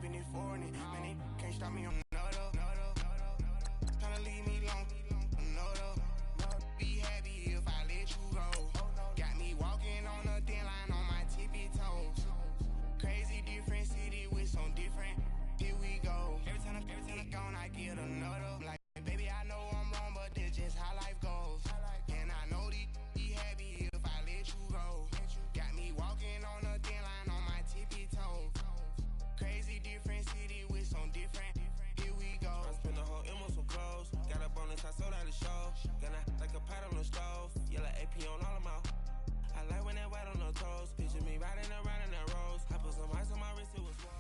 keeping it foreign. Man, they can't stop me, I'm nutter. Tryna leave me long, nutter. Be happy if I let you go. Got me walking on a thin line on my tippy toes. Crazy different city with some different. Here we go. Every time I gone, I get another. Like, baby, I know I'm wrong, but that's just how life goes. And I know they be happy if I let you go. Got me walking on a thin line on my tippy toes. Crazy different city with some different. Here we go. I spent the whole M on some clothes. Got a bonus, I sold out the show. Gonna like a pot on the stove. Yellow AP on all of my. I like when that white on the toes. Picture me riding around in that rose. I put some ice on my wrist, it was slow.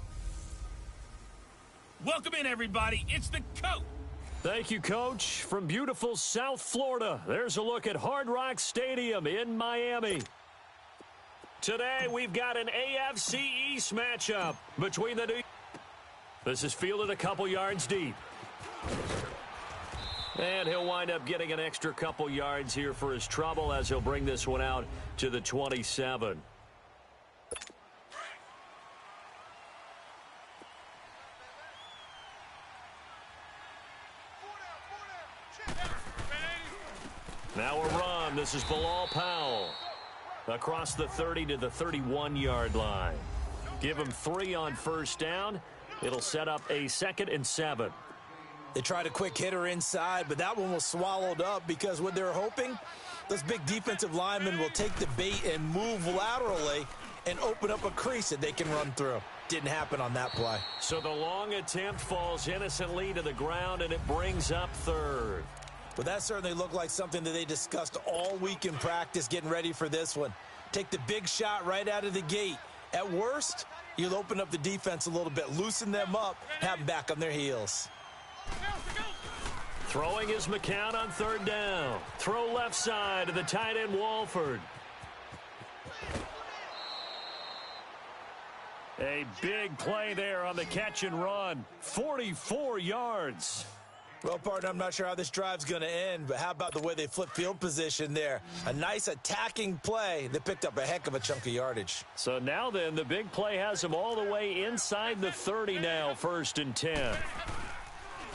Welcome in, everybody. It's the coach. Thank you, Coach. From beautiful South Florida, there's a look at Hard Rock Stadium in Miami. Today, we've got an AFC East matchup between the two. This is fielded a couple yards deep. And he'll wind up getting an extra couple yards here for his trouble as he'll bring this one out to the 27. Now a run. This is Bilal Powell. Across the 30 to the 31-yard line. Give him 3 on first down. It'll set up a 2nd and 7. They tried a quick hitter inside, but that one was swallowed up because what they're hoping, those big defensive linemen will take the bait and move laterally and open up a crease that they can run through. Didn't happen on that play. So the long attempt falls innocently to the ground, and it brings up 3rd. But that certainly looked like something that they discussed all week in practice getting ready for this one. Take the big shot right out of the gate. At worst, you'll open up the defense a little bit, loosen them up, have them back on their heels. Throwing is McCown on 3rd down. Throw left side to the tight end Walford. A big play there on the catch and run. 44 yards. Well, partner, I'm not sure how this drive's going to end, but how about the way they flip field position there? A nice attacking play that picked up a heck of a chunk of yardage. So now then, the big play has him all the way inside the 30 now, 1st and 10.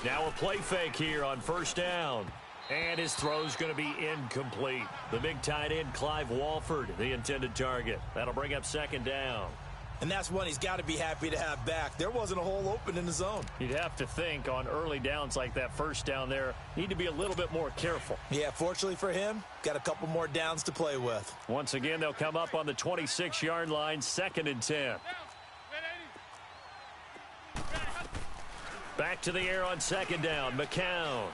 Now a play fake here on 1st down. And his throw's going to be incomplete. The big tight end, Clive Walford, the intended target. That'll bring up 2nd down. And that's one he's got to be happy to have back. There wasn't a hole open in the zone. You'd have to think on early downs like that 1st down there, need to be a little bit more careful. Yeah, fortunately for him, got a couple more downs to play with. Once again, they'll come up on the 26-yard line, 2nd and 10. Back to the air on 2nd down, McCown.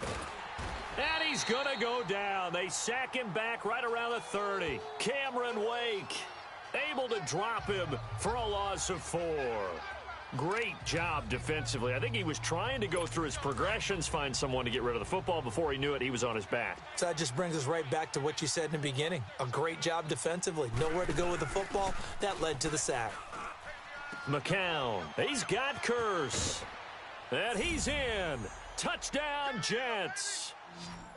And he's going to go down. They sack him back right around the 30. Cameron Wake able to drop him for a loss of 4. Great job defensively. I think he was trying to go through his progressions, find someone to get rid of the football. Before he knew it, he was on his back. So that just brings us right back to what you said in the beginning. A great job defensively. Nowhere to go with the football. That led to the sack. McCown, he's got Curse. And he's in. Touchdown, Jets.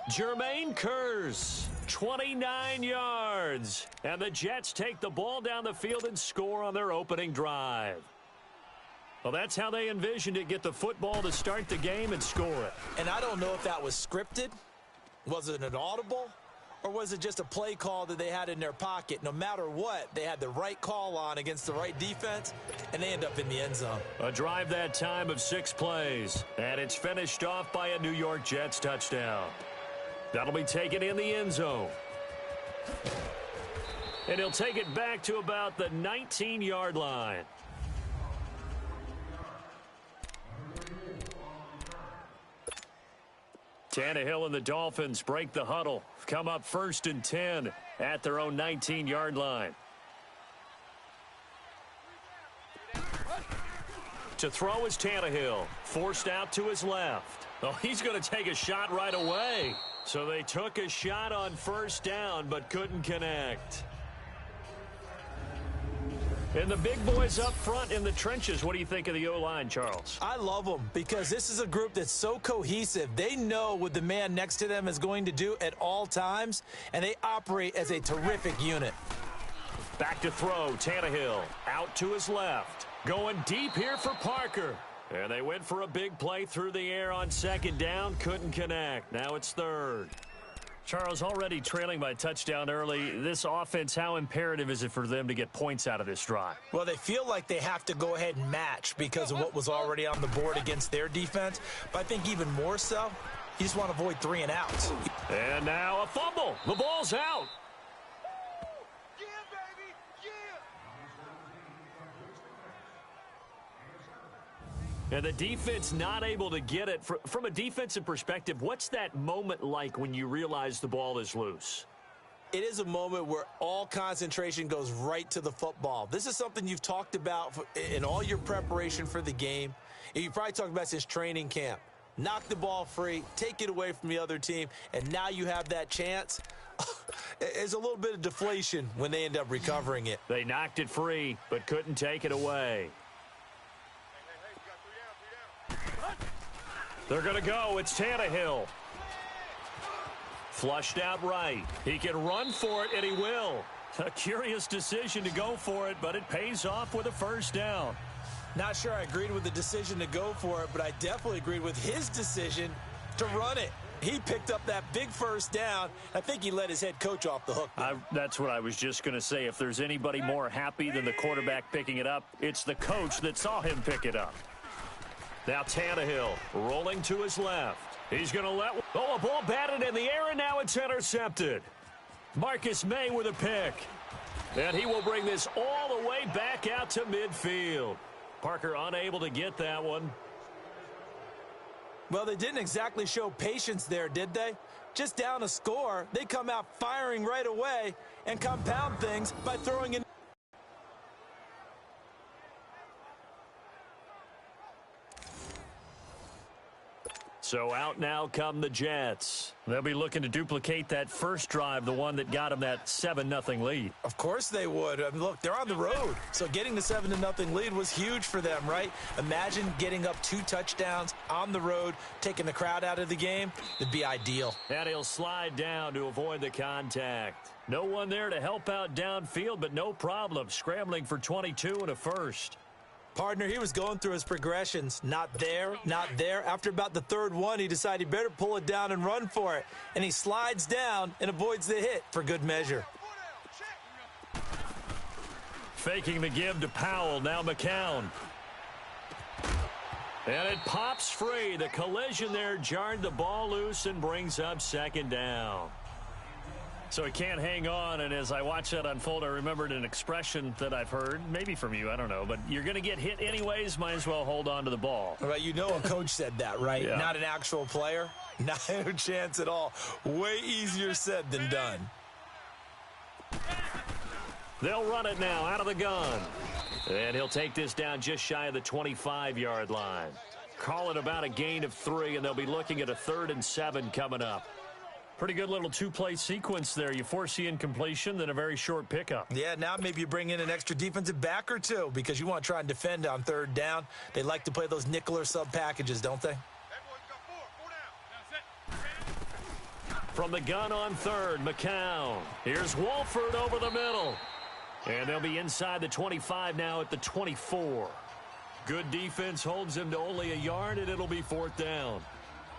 Jermaine Curse, 29 yards. And the Jets take the ball down the field and score on their opening drive. Well, that's how they envisioned it. Get the football to start the game and score it. And I don't know if that was scripted. Was it an audible? Or was it just a play call that they had in their pocket? No matter what, they had the right call on against the right defense, and they end up in the end zone. A drive that time of 6 plays. And it's finished off by a New York Jets touchdown. That'll be taken in the end zone. And he'll take it back to about the 19-yard line. Tannehill and the Dolphins break the huddle. Come up 1st and 10 at their own 19-yard line. To throw is Tannehill. Forced out to his left. Oh, he's going to take a shot right away. So they took a shot on 1st down but couldn't connect. And the big boys up front in the trenches. What do you think of the O-line, Charles? I love them because this is a group that's so cohesive. They know what the man next to them is going to do at all times, and they operate as a terrific unit. Back to throw, Tannehill out to his left. Going deep here for Parker. And they went for a big play through the air on second down. Couldn't connect. Now it's third. Charles, already trailing by a touchdown early. This offense, how imperative is it for them to get points out of this drive? Well, they feel like they have to go ahead and match because of what was already on the board against their defense. But I think even more so, you just want to avoid 3 and outs. And now a fumble. The ball's out. And the defense not able to get it. From a defensive perspective, what's that moment like when you realize the ball is loose? It is a moment where all concentration goes right to the football. This is something you've talked about in all your preparation for the game. And you probably talked about since training camp. Knock the ball free, take it away from the other team, and now you have that chance. There's a little bit of deflation when they end up recovering it. They knocked it free, but couldn't take it away. They're going to go. It's Tannehill. Flushed out right. He can run for it, and he will. A curious decision to go for it, but it pays off with a first down. Not sure I agreed with the decision to go for it, but I definitely agreed with his decision to run it. He picked up that big first down. I think he let his head coach off the hook. That's what I was just going to say. If there's anybody more happy than the quarterback picking it up, it's the coach that saw him pick it up. Now Tannehill rolling to his left. He's going to a ball batted in the air, and now it's intercepted. Marcus May with a pick. And he will bring this all the way back out to midfield. Parker unable to get that one. Well, they didn't exactly show patience there, did they? Just down a score, they come out firing right away and compound things by throwing in. So out now come the Jets. They'll be looking to duplicate that first drive, the one that got them that 7-0 lead. Of course they would. I mean, look, they're on the road. So getting the 7-0 lead was huge for them, right? Imagine getting up 2 touchdowns on the road, taking the crowd out of the game. It'd be ideal. And he'll slide down to avoid the contact. No one there to help out downfield, but no problem. Scrambling for 22 and a first. Partner, he was going through his progressions. Not there, not there. After about the third one, he decided he better pull it down and run for it. And he slides down and avoids the hit for good measure. Faking the give to Powell. Now McCown. And it pops free. The collision there jarred the ball loose and brings up second down. So he can't hang on, and as I watch that unfold, I remembered an expression that I've heard, maybe from you, I don't know, but you're going to get hit anyways, might as well hold on to the ball. Right, you know a coach said that, right? Yeah. Not an actual player. Not a chance at all. Way easier said than done. They'll run it now out of the gun. And he'll take this down just shy of the 25-yard line. Call it about a gain of 3, and they'll be looking at a 3rd and 7 coming up. Pretty good little 2-play sequence there. You force the incompletion, then a very short pickup. Yeah, now maybe you bring in an extra defensive back or two because you want to try and defend on 3rd down. They like to play those nickel or sub packages, don't they? From the gun on 3rd, McCown. Here's Wolford over the middle. And they'll be inside the 25 now at the 24. Good defense holds him to only a yard, and it'll be 4th down.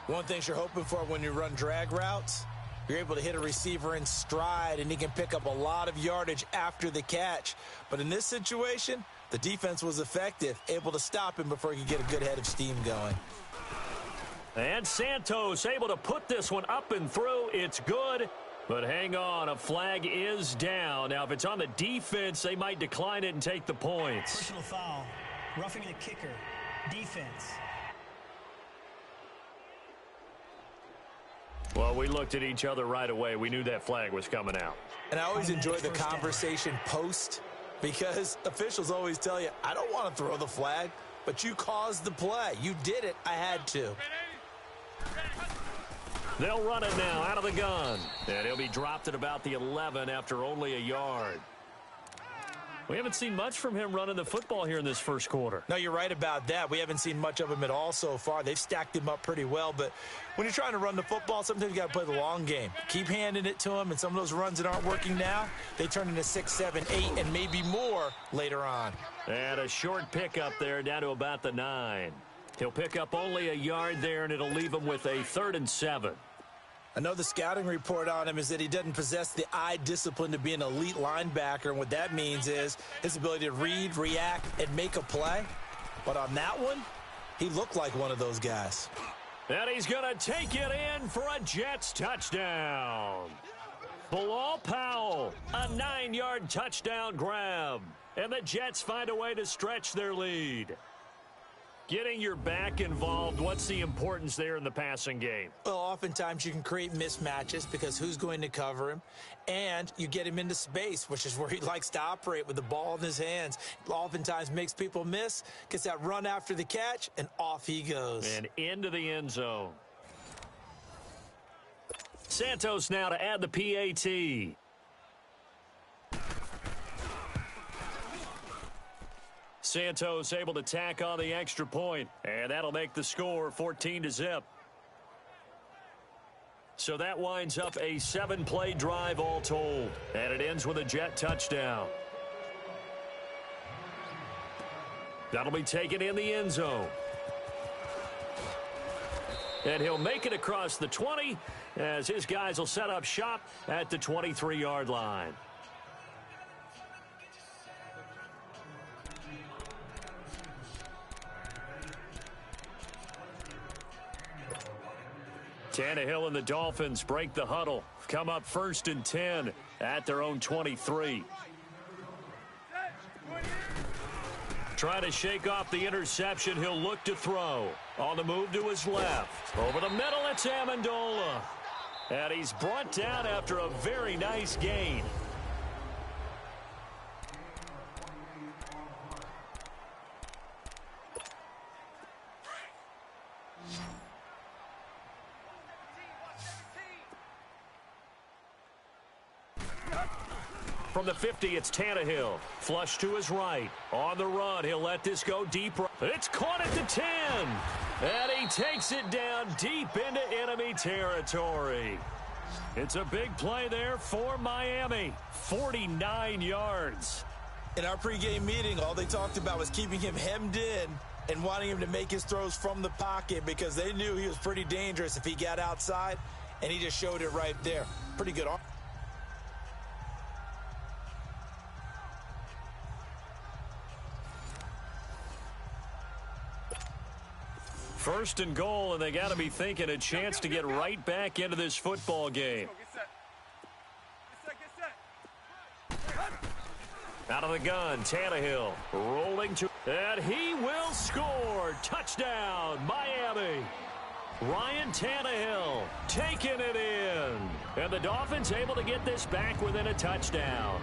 One thing you're hoping for when you run drag routes, you're able to hit a receiver in stride, and he can pick up a lot of yardage after the catch. But in this situation, the defense was effective, able to stop him before he could get a good head of steam going. And Santos able to put this one up and through. It's good. But hang on, a flag is down. Now, if it's on the defense, they might decline it and take the points. Personal foul, roughing the kicker, defense. Well, we looked at each other right away. We knew that flag was coming out. And I always enjoy the conversation post because officials always tell you, I don't want to throw the flag, but you caused the play. You did it. I had to. They'll run it now out of the gun. And he'll be dropped at about the 11 after only a yard. We haven't seen much from him running the football here in this first quarter. No, you're right about that. We haven't seen much of him at all so far. They've stacked him up pretty well, but when you're trying to run the football, sometimes you got to play the long game. Keep handing it to him, and some of those runs that aren't working now, they turn into 6, 7, 8, and maybe more later on. And a short pickup there down to about the 9. He'll pick up only a yard there, and it'll leave him with a 3rd and 7. I know the scouting report on him is that he doesn't possess the eye discipline to be an elite linebacker, and what that means is his ability to read, react, and make a play. But on that one, he looked like one of those guys. And he's going to take it in for a Jets touchdown. Bilal Powell, a 9-yard touchdown grab. And the Jets find a way to stretch their lead. Getting your back involved, what's the importance there in the passing game? Well, oftentimes you can create mismatches because who's going to cover him? And you get him into space, which is where he likes to operate with the ball in his hands. Oftentimes makes people miss, gets that run after the catch, and off he goes. And into the end zone. Santos now to add the PAT. Santos able to tack on the extra point, and that'll make the score 14-0. So that winds up a 7-play drive all told, and it ends with a Jet touchdown. That'll be taken in the end zone. And he'll make it across the 20 as his guys will set up shop at the 23-yard line. Tannehill and the Dolphins break the huddle. Come up 1st and 10 at their own 23. Trying to shake off the interception. He'll look to throw. On the move to his left. Over the middle, it's Amendola. And he's brought down after a very nice gain. From the 50, it's Tannehill. Flush to his right. On the run, he'll let this go deep. It's caught at the 10. And he takes it down deep into enemy territory. It's a big play there for Miami. 49 yards. In our pregame meeting, all they talked about was keeping him hemmed in and wanting him to make his throws from the pocket because they knew he was pretty dangerous if he got outside, and he just showed it right there. Pretty good arm. First and goal, and they got to be thinking a chance to get right back into this football game. Out of the gun, Tannehill rolling to, and he will score. Touchdown, Miami. Ryan Tannehill taking it in. And the Dolphins able to get this back within a touchdown.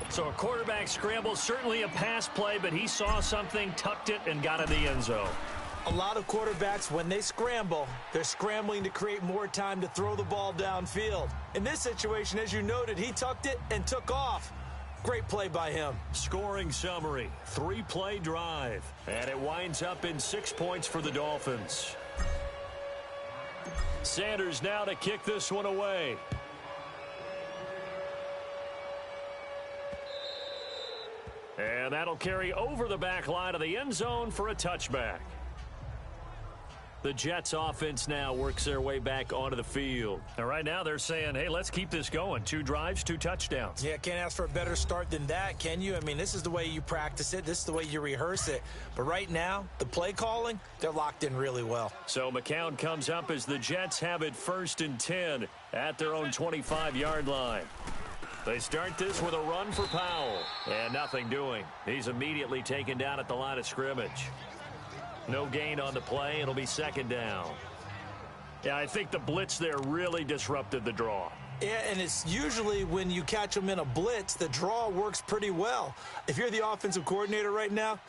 So a quarterback scramble, certainly a pass play, but he saw something, tucked it, and got in the end zone. A lot of quarterbacks, when they scramble, they're scrambling to create more time to throw the ball downfield. In this situation, as you noted, he tucked it and took off. Great play by him. Scoring summary, 3-play drive, and it winds up in 6 points for the Dolphins. Sanders now to kick this one away. And that'll carry over the back line of the end zone for a touchback. The Jets offense now works their way back onto the field. And right now they're saying, hey, let's keep this going. 2 drives, 2 touchdowns. Yeah, can't ask for a better start than that, can you? I mean, this is the way you practice it. This is the way you rehearse it. But right now, the play calling, they're locked in really well. So McCown comes up as the Jets have it 1st and 10 at their own 25-yard line. They start this with a run for Powell. And nothing doing. He's immediately taken down at the line of scrimmage. No gain on the play. It'll be 2nd down. Yeah, I think the blitz there really disrupted the draw. Yeah, and it's usually when you catch them in a blitz, the draw works pretty well. If you're the offensive coordinator right now,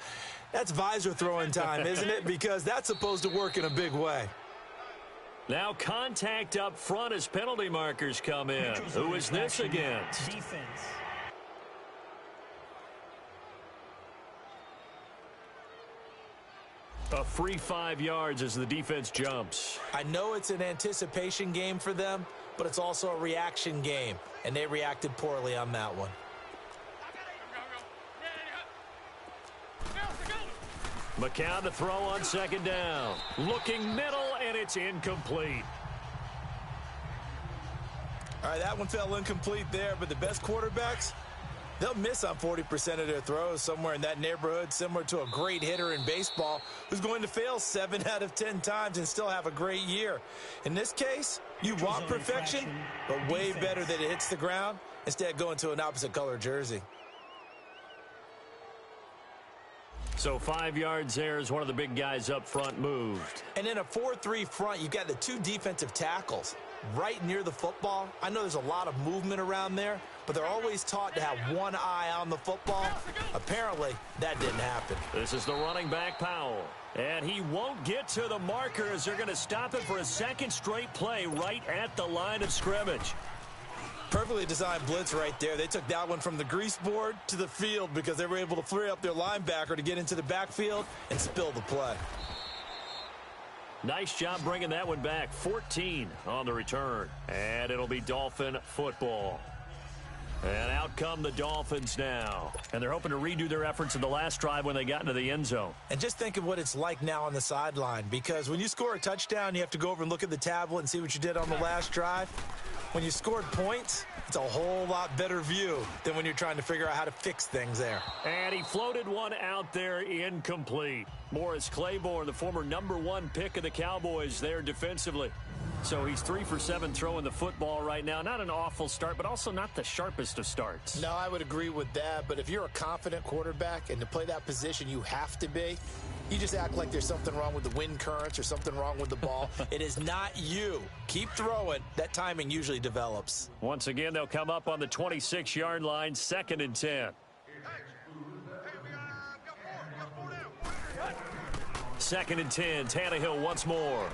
that's visor throwing time, isn't it? Because that's supposed to work in a big way. Now contact up front as penalty markers come in. Who is this against? Defense. A free 5 yards as the defense jumps. I know it's an anticipation game for them, but it's also a reaction game, and they reacted poorly on that one. McCown to throw on second down. Looking middle, and it's incomplete. All right, that one fell incomplete there, but the best quarterbacks, they'll miss on 40% of their throws, somewhere in that neighborhood, similar to a great hitter in baseball who's going to fail 7 out of 10 times and still have a great year. In this case, you want perfection, but way better that it hits the ground instead of going to an opposite color jersey. So 5 yards there as one of the big guys up front moved. And in a 4-3 front, you've got the 2 defensive tackles right near the football. I know there's a lot of movement around there, but they're always taught to have one eye on the football. Apparently, that didn't happen. This is the running back, Powell. And he won't get to the marker as they're going to stop it for a second straight play right at the line of scrimmage. Perfectly designed blitz right there. They took that one from the grease board to the field because they were able to free up their linebacker to get into the backfield and spill the play. Nice job bringing that one back. 14 on the return. And it'll be Dolphin football. And out come the Dolphins now. And they're hoping to redo their efforts in the last drive when they got into the end zone. And just think of what it's like now on the sideline, because when you score a touchdown, you have to go over and look at the tablet and see what you did on the last drive. When you scored points, it's a whole lot better view than when you're trying to figure out how to fix things there. And he floated one out there incomplete. Morris Claiborne, the former #1 pick of the Cowboys there defensively. So he's 3 for 7 throwing the football right now. Not an awful start, but also not the sharpest of starts. No, I would agree with that. But if you're a confident quarterback and to play that position you have to be, you just act like there's something wrong with the wind currents or something wrong with the ball. It is not you. Keep throwing. That timing usually develops. Once again, they'll come up on the 26-yard line, 2nd and 10. 2nd and 10, Tannehill once more.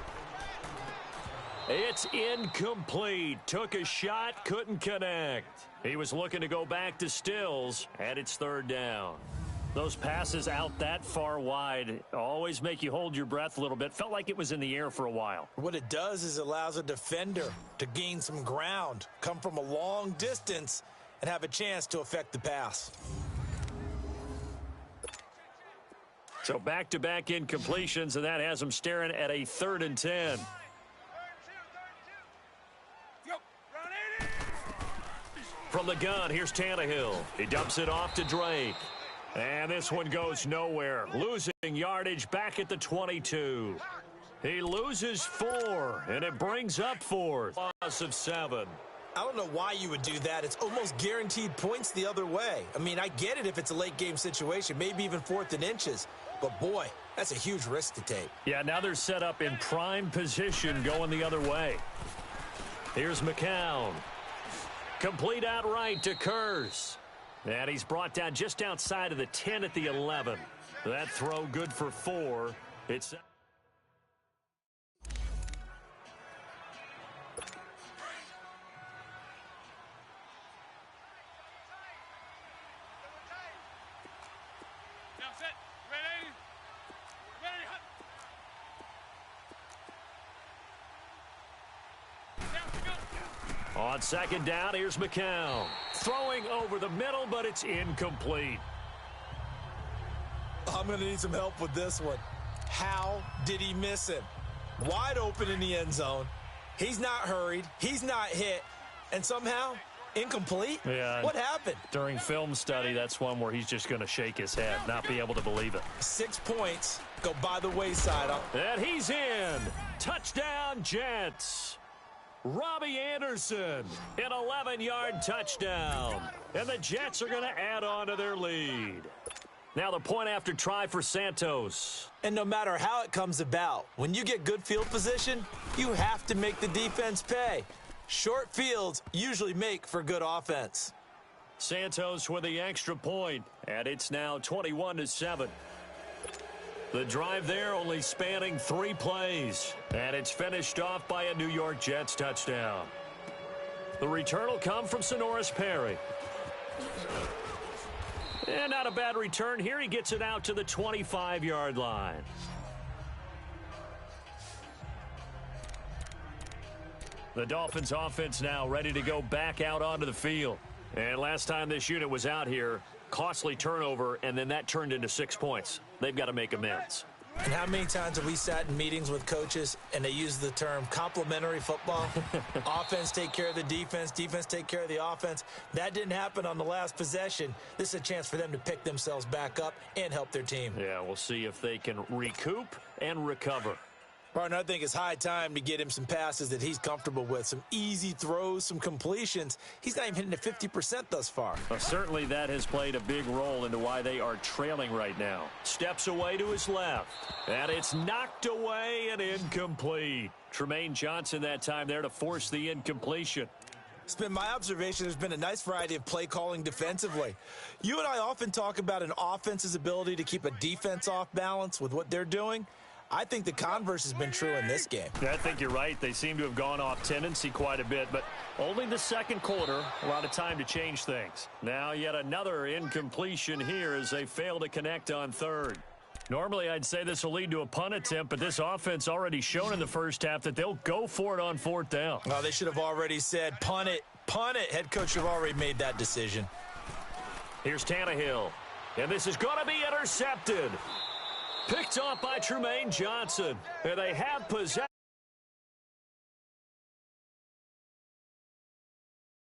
It's incomplete. Took a shot, couldn't connect. He was looking to go back to Stills, and it's 3rd down. Those passes out that far wide always make you hold your breath a little bit. Felt like it was in the air for a while. What it does is it allows a defender to gain some ground, come from a long distance, and have a chance to affect the pass. So back-to-back incompletions, and that has them staring at a 3rd and 10. From the gun, here's Tannehill. He dumps it off to Drake. And this one goes nowhere. Losing yardage back at the 22. He loses 4, and it brings up 4th. Loss of 7. I don't know why you would do that. It's almost guaranteed points the other way. I mean, I get it if it's a late game situation, maybe even 4th and inches. But, boy, that's a huge risk to take. Yeah, now they're set up in prime position going the other way. Here's McCown. Complete outright to Kurz. And he's brought down just outside of the 10 at the 11. That throw good for 4. It's... On 2nd down, here's McCown. Throwing over the middle, but it's incomplete. I'm going to need some help with this one. How did he miss him? Wide open in the end zone. He's not hurried. He's not hit. And somehow, incomplete? Yeah. What happened? During film study, that's one where he's just going to shake his head, not be able to believe it. 6 points go by the wayside. And he's in. Touchdown, Jets. Robbie Anderson, an 11-yard touchdown. And the Jets are going to add on to their lead. Now the point after try for Santos. And no matter how it comes about, when you get good field position, you have to make the defense pay. Short fields usually make for good offense. Santos with the extra point, and it's now 21-7. The drive there only spanning 3 plays, and it's finished off by a New York Jets touchdown. The return will come from Sonoris Perry. And not a bad return here. He gets it out to the 25-yard line. The Dolphins offense now ready to go back out onto the field. And last time this unit was out here, costly turnover, and then that turned into 6 points. They've got to make amends. And how many times have we sat in meetings with coaches and they use the term complementary football? Offense take care of the defense, defense take care of the offense. That didn't happen on the last possession. This is a chance for them to pick themselves back up and help their team. Yeah, we'll see if they can recoup and recover. Partner, I think it's high time to get him some passes that he's comfortable with, some easy throws, some completions. He's not even hitting at 50% thus far. Well, certainly that has played a big role into why they are trailing right now. Steps away to his left, and it's knocked away and incomplete. Tremaine Johnson that time there to force the incompletion. It's been my observation there's been a nice variety of play calling defensively. You and I often talk about an offense's ability to keep a defense off balance with what they're doing. I think the converse has been true in this game. I think you're right. They seem to have gone off tendency quite a bit, but only the second quarter, a lot of time to change things. Now yet another incompletion here as they fail to connect on third. Normally I'd say this will lead to a punt attempt, but this offense already shown in the first half that they'll go for it on fourth down. Oh, they should have already said punt it, punt it. Head coach should have already made that decision. Here's Tannehill, and this is going to be intercepted. Picked off by Tremaine Johnson, and they have possession.